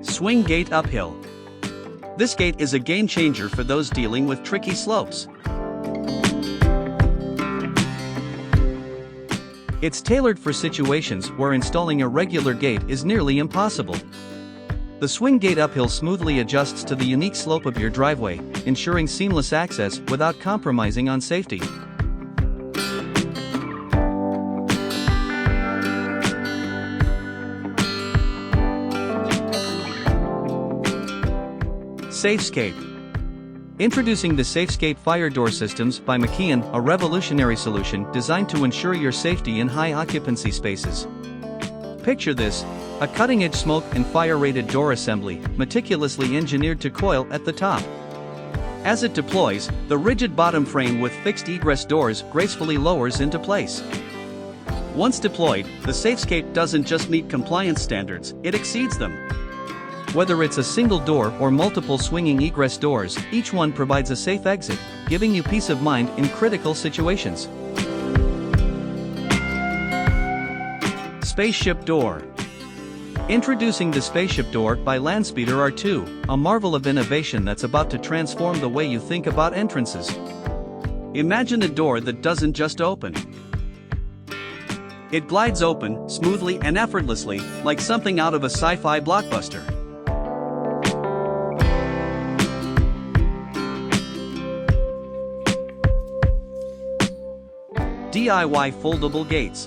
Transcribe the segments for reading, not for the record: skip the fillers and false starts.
Swing gate uphill. This gate is a game changer for those dealing with tricky slopes. It's tailored for situations where installing a regular gate is nearly impossible. The swing gate uphill smoothly adjusts to the unique slope of your driveway, ensuring seamless access without compromising on safety. Safescape. Introducing the Safescape Fire Door Systems by McKEON, a revolutionary solution designed to ensure your safety in high-occupancy spaces. Picture this, a cutting-edge smoke and fire-rated door assembly, meticulously engineered to coil at the top. As it deploys, the rigid bottom frame with fixed egress doors gracefully lowers into place. Once deployed, the Safescape doesn't just meet compliance standards, it exceeds them. Whether it's a single door or multiple swinging egress doors, each one provides a safe exit, giving you peace of mind in critical situations. Spaceship Door. Introducing the Spaceship Door by Landspeeder R2, a marvel of innovation that's about to transform the way you think about entrances. Imagine a door that doesn't just open. It glides open, smoothly and effortlessly, like something out of a sci-fi blockbuster. DIY Foldable Gates.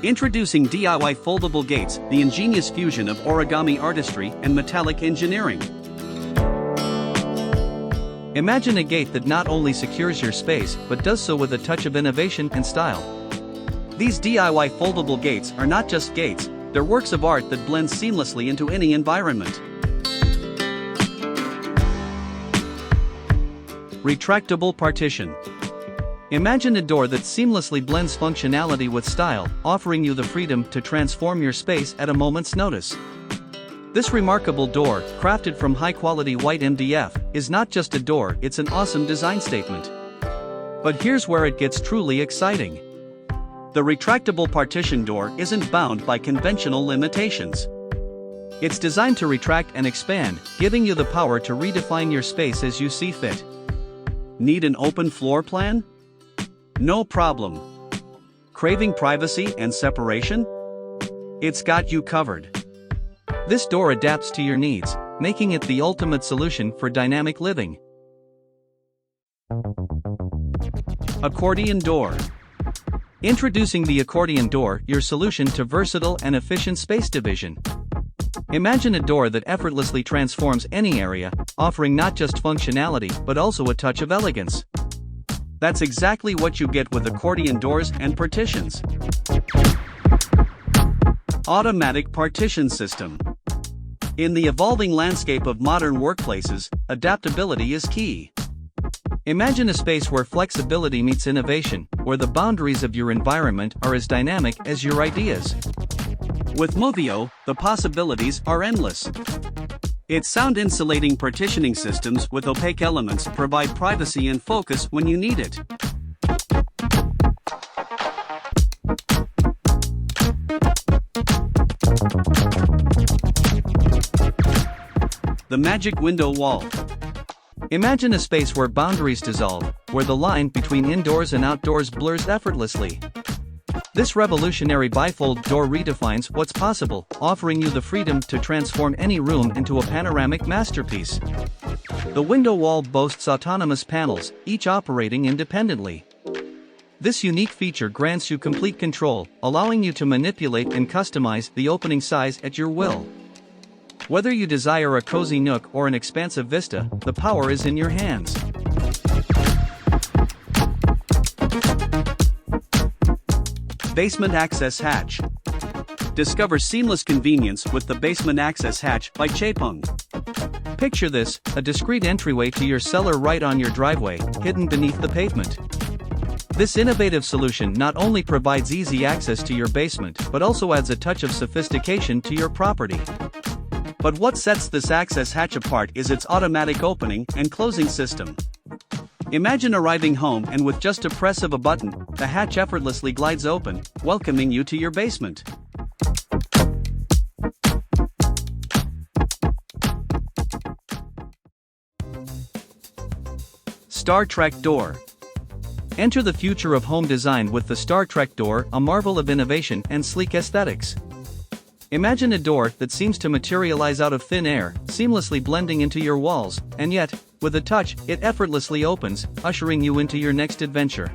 Introducing DIY Foldable Gates, the ingenious fusion of origami artistry and metallic engineering. Imagine a gate that not only secures your space but does so with a touch of innovation and style. These DIY foldable gates are not just gates, they're works of art that blend seamlessly into any environment. Retractable Partition. Imagine a door that seamlessly blends functionality with style, offering you the freedom to transform your space at a moment's notice. This remarkable door, crafted from high-quality white MDF, is not just a door, it's an awesome design statement. But here's where it gets truly exciting. The retractable partition door isn't bound by conventional limitations. It's designed to retract and expand, giving you the power to redefine your space as you see fit. Need an open floor plan? No problem. Craving privacy and separation? It's got you covered. This door adapts to your needs, making it the ultimate solution for dynamic living. Accordion Door. Introducing the Accordion Door, your solution to versatile and efficient space division. Imagine a door that effortlessly transforms any area, offering not just functionality but also a touch of elegance. That's exactly what you get with accordion doors and partitions. Automatic Partition System. In the evolving landscape of modern workplaces, adaptability is key. Imagine a space where flexibility meets innovation, where the boundaries of your environment are as dynamic as your ideas. With McKEON, the possibilities are endless. Its sound-insulating partitioning systems with opaque elements provide privacy and focus when you need it. The Magic Window Wall. Imagine a space where boundaries dissolve, where the line between indoors and outdoors blurs effortlessly. This revolutionary bifold door redefines what's possible, offering you the freedom to transform any room into a panoramic masterpiece. The window wall boasts autonomous panels, each operating independently. This unique feature grants you complete control, allowing you to manipulate and customize the opening size at your will. Whether you desire a cozy nook or an expansive vista, the power is in your hands. Basement Access Hatch. Discover seamless convenience with the Basement Access Hatch by Chapung. Picture this, a discreet entryway to your cellar right on your driveway, hidden beneath the pavement. This innovative solution not only provides easy access to your basement but also adds a touch of sophistication to your property. But what sets this access hatch apart is its automatic opening and closing system. Imagine arriving home and with just a press of a button, the hatch effortlessly glides open, welcoming you to your basement. Star Trek Door. Enter the future of home design with the Star Trek Door, a marvel of innovation and sleek aesthetics. Imagine a door that seems to materialize out of thin air, seamlessly blending into your walls, and yet, with a touch, it effortlessly opens, ushering you into your next adventure.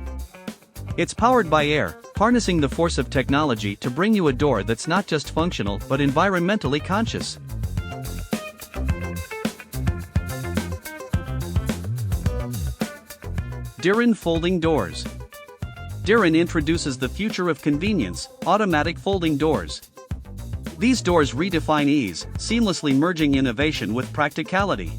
It's powered by air, harnessing the force of technology to bring you a door that's not just functional but environmentally conscious. Deren Folding Doors. Deren introduces the future of convenience, automatic folding doors. These doors redefine ease, seamlessly merging innovation with practicality.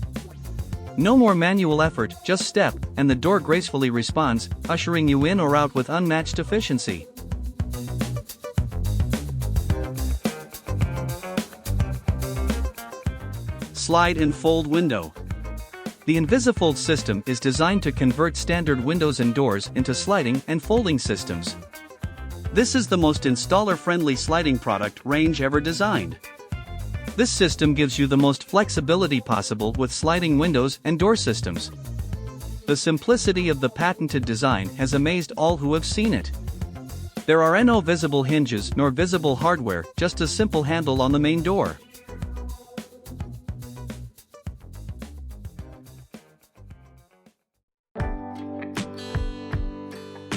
No more manual effort, just step, and the door gracefully responds, ushering you in or out with unmatched efficiency. Slide and Fold Window. The Invisifold system is designed to convert standard windows and doors into sliding and folding systems. This is the most installer-friendly sliding product range ever designed. This system gives you the most flexibility possible with sliding windows and door systems. The simplicity of the patented design has amazed all who have seen it. There are no visible hinges nor visible hardware, just a simple handle on the main door.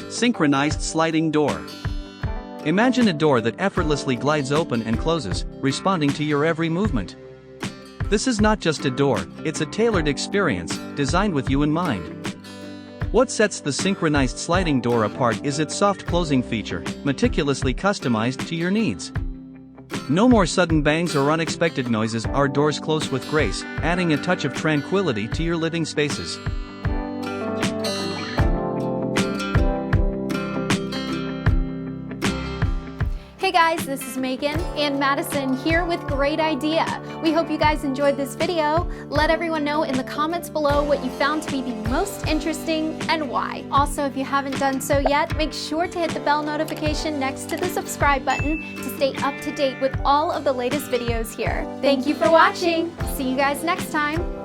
Synchronized Sliding Door. Imagine a door that effortlessly glides open and closes, responding to your every movement. This is not just a door, it's a tailored experience, designed with you in mind. What sets the synchronized sliding door apart is its soft closing feature, meticulously customized to your needs. No more sudden bangs or unexpected noises, our doors close with grace, adding a touch of tranquility to your living spaces. Hey guys, this is Megan and Madison here with Great Idea. We hope you guys enjoyed this video. Let everyone know in the comments below what you found to be the most interesting and why. Also, if you haven't done so yet, make sure to hit the bell notification next to the subscribe button to stay up to date with all of the latest videos here. Thank you for watching. See you guys next time.